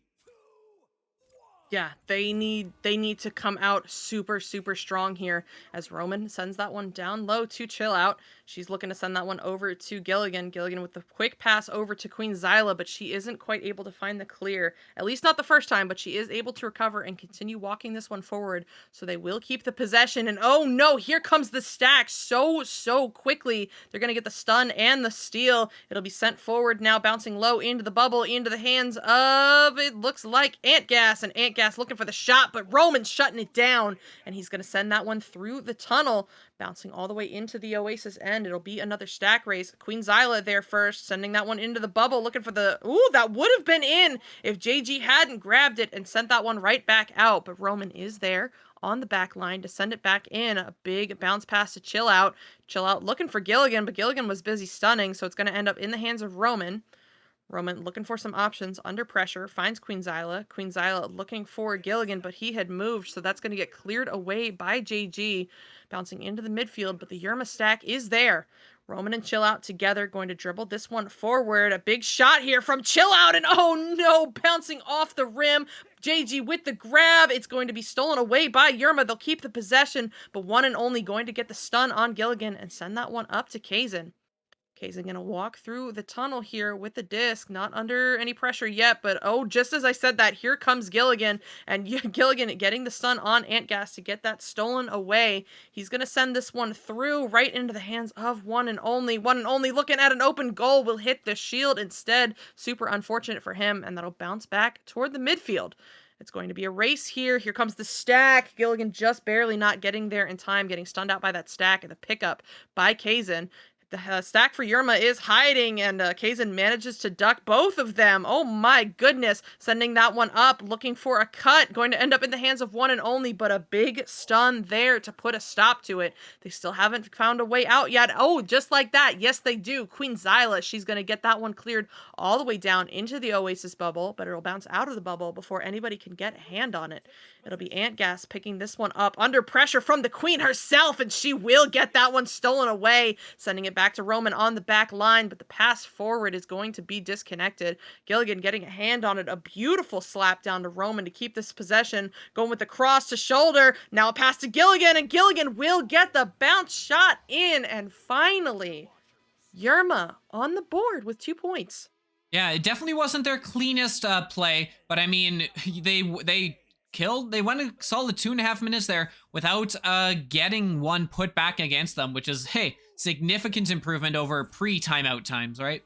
Yeah, they need to come out super super strong here as Roman sends that one down low to chill out. She's looking to send that one over to Gilligan. Gilligan with the quick pass over to Queen Zyla, but she isn't quite able to find the clear. At least not the first time, but she is able to recover and continue walking this one forward. So they will keep the possession. And oh no, here comes the stack so quickly. They're going to get the stun and the steal. It'll be sent forward now, bouncing low into the bubble, into the hands of, it looks like Antgas, and Antgas looking for the shot, but Roman's shutting it down, and he's going to send that one through the tunnel, bouncing all the way into the Oasis end. It'll be another stack race. Queen Zyla there first, sending that one into the bubble, looking for the, ooh, that would have been in if JG hadn't grabbed it and sent that one right back out, but Roman is there on the back line to send it back in. A big bounce pass to Chill Out. Chill Out looking for Gilligan, but Gilligan was busy stunning, so it's going to end up in the hands of Roman. Roman looking for some options under pressure, finds Queen Zyla. Queen Zyla looking for Gilligan, but he had moved, so that's going to get cleared away by JG, bouncing into the midfield, but the Yerma stack is there. Roman and Chill Out together, going to dribble this one forward. A big shot here from Chill Out, and oh no, bouncing off the rim. JG with the grab. It's going to be stolen away by Yerma. They'll keep the possession, but one and only going to get the stun on Gilligan and send that one up to Kazin. Kazin gonna walk through the tunnel here with the disc, not under any pressure yet, but oh, just as I said that, here comes Gilligan, and Gilligan getting the stun on Antgas to get that stolen away. He's gonna send this one through right into the hands of one and only. One and only looking at an open goal will hit the shield instead. Super unfortunate for him, and that'll bounce back toward the midfield. It's going to be a race here. Here comes the stack. Gilligan just barely not getting there in time, getting stunned out by that stack, and the pickup by Kazin. The stack for Yerma is hiding, and Kazin manages to duck both of them. Oh my goodness. Sending that one up, looking for a cut. Going to end up in the hands of one and only, but a big stun there to put a stop to it. They still haven't found a way out yet. Oh, just like that. Yes, they do. Queen Zyla, she's going to get that one cleared all the way down into the Oasis bubble, but it'll bounce out of the bubble before anybody can get a hand on it. It'll be Antgas picking this one up under pressure from the Queen herself, and she will get that one stolen away, sending it back to Roman on the back line, but the pass forward is going to be disconnected. Gilligan getting a hand on it. A beautiful slap down to Roman to keep this possession, going with the cross to shoulder. Now a pass to Gilligan, and Gilligan will get the bounce shot in, and finally, Yerma on the board with 2 points. Yeah, it definitely wasn't their cleanest play, but I mean, they went a solid 2.5 minutes there without getting one put back against them, which is, hey, significant improvement over pre-timeout times, right?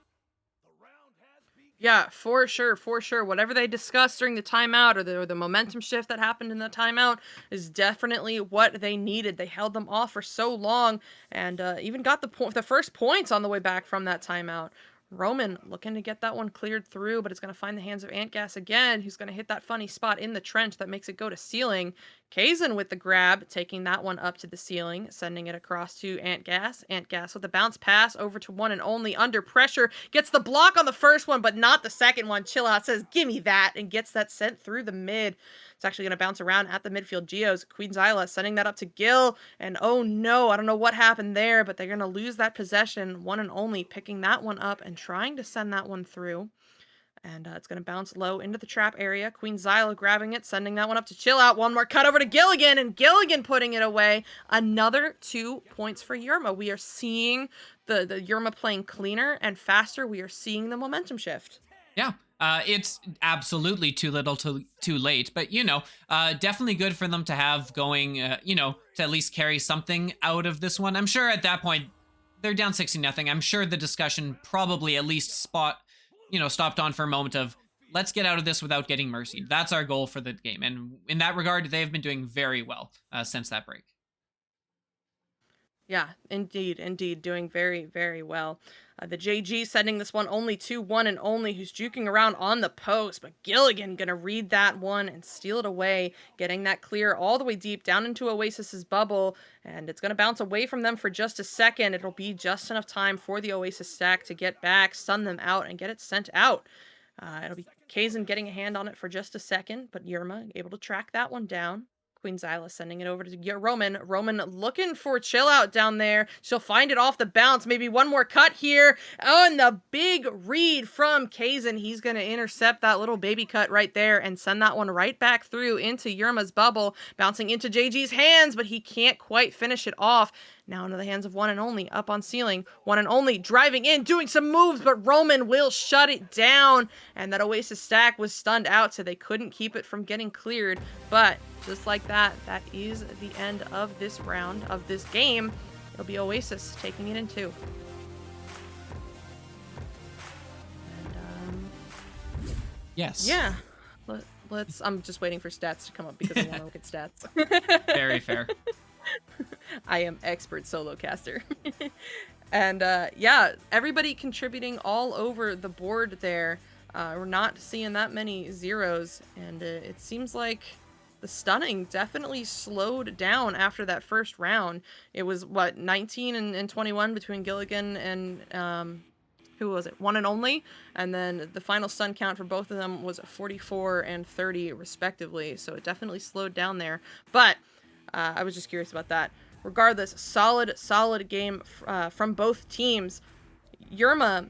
Yeah, for sure, for sure. Whatever they discussed during the timeout or the momentum shift that happened in the timeout is definitely what they needed. They held them off for so long and even got the first points on the way back from that timeout. Roman looking to get that one cleared through, but it's going to find the hands of Antgas again, who's going to hit that funny spot in the trench that makes it go to ceiling. Kazan with the grab, taking that one up to the ceiling, sending it across to Antgas. Antgas with a bounce pass over to one and only under pressure. Gets the block on the first one, but not the second one. Chill Out says, give me that, and gets that sent through the mid. It's actually going to bounce around at the midfield geos. Queen Zyla sending that up to Gil, and oh no, I don't know what happened there, but they're going to lose that possession. One and only picking that one up and trying to send that one through. And it's going to bounce low into the trap area. Queen Zyla grabbing it, sending that one up to Chill Out. One more cut over to Gilligan, and Gilligan putting it away. Another 2 points for Yerma. We are seeing the Yerma playing cleaner and faster. We are seeing the momentum shift. Yeah, it's absolutely too little too late, but definitely good for them to have going, to at least carry something out of this one. I'm sure at that point, they're down 60-0. I'm sure the discussion probably at least stopped on for a moment of, let's get out of this without getting mercied. That's our goal for the game. And in that regard, they've been doing very well since that break. Yeah, indeed, doing very, very well. The JG sending this one only to one and only, who's juking around on the post, but Gilligan gonna read that one and steal it away, getting that clear all the way deep down into Oasis's bubble, and it's gonna bounce away from them for just a second. It'll be just enough time for the Oasis stack to get back, stun them out, and get it sent out. It'll be Kazan getting a hand on it for just a second, but Yerma able to track that one down. Queen Zyla sending it over to Roman. Roman looking for Chill Out down there. She'll find it off the bounce. Maybe one more cut here. Oh, and the big read from Kazan. He's going to intercept that little baby cut right there and send that one right back through into Yerma's bubble. Bouncing into JG's hands, but he can't quite finish it off. Now into the hands of one and only, up on ceiling. One and only driving in, doing some moves, but Roman will shut it down. And that Oasis stack was stunned out, so they couldn't keep it from getting cleared. But just like that, that is the end of this round, of this game. It'll be Oasis taking it in 2. And, yes. Yeah. I'm just waiting for stats to come up because I want to look at stats. Very fair. I am expert solo caster. And yeah, everybody contributing all over the board there. We're not seeing that many zeros, and it seems like the stunning definitely slowed down after that first round. It was, 19 and 21 between Gilligan and, who was it? One and only. And then the final stun count for both of them was 44 and 30 respectively. So it definitely slowed down there. But I was just curious about that. Regardless, solid game from both teams. Yerma,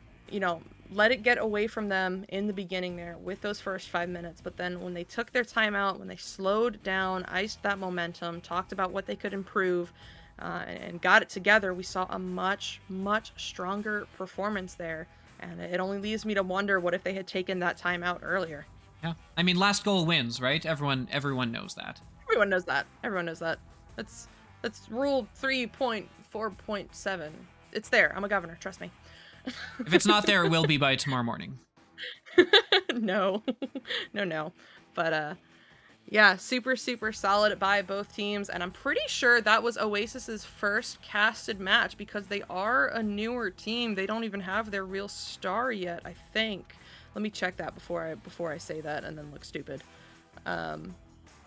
let it get away from them in the beginning there with those first 5 minutes. But then when they took their timeout, when they slowed down, iced that momentum, talked about what they could improve, and got it together, we saw a much, much stronger performance there. And it only leaves me to wonder, what if they had taken that timeout earlier? Yeah. I mean, last goal wins, right? Everyone knows that. Everyone knows that. Everyone knows that. That's rule 3.4.7. It's there. I'm a governor. Trust me. If it's not there, it will be by tomorrow morning. No. No. But yeah, super solid by both teams, and I'm pretty sure that was Oasis's first casted match because they are a newer team. They don't even have their real star yet, I think. Let me check that before I say that and then look stupid.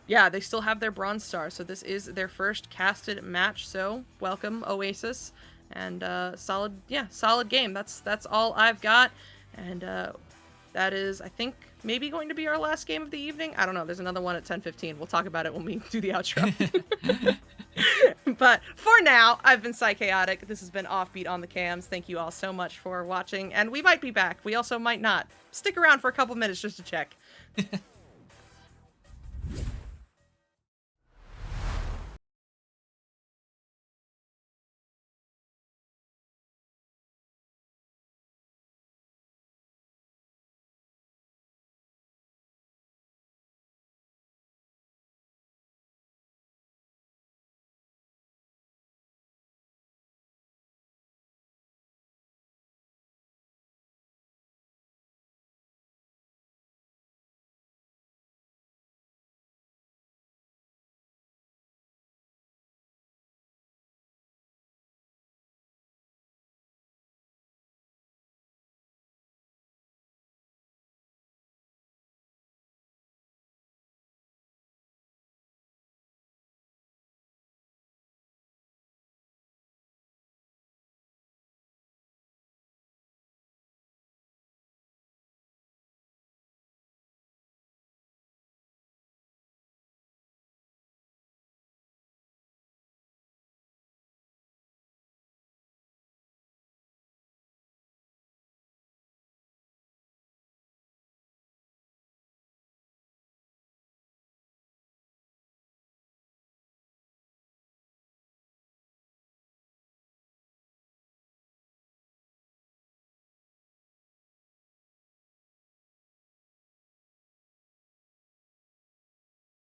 Yeah, they still have their bronze star, so this is their first casted match. So welcome, Oasis, and solid game. That's all I've got, and that is, I think, maybe going to be our last game of the evening. I don't know. There's another one at 10:15. We'll talk about it when we do the outro. But for now, I've been Psychaotic. This has been Offbeat on the cams. Thank you all so much for watching, and we might be back. We also might not. Stick around for a couple minutes just to check.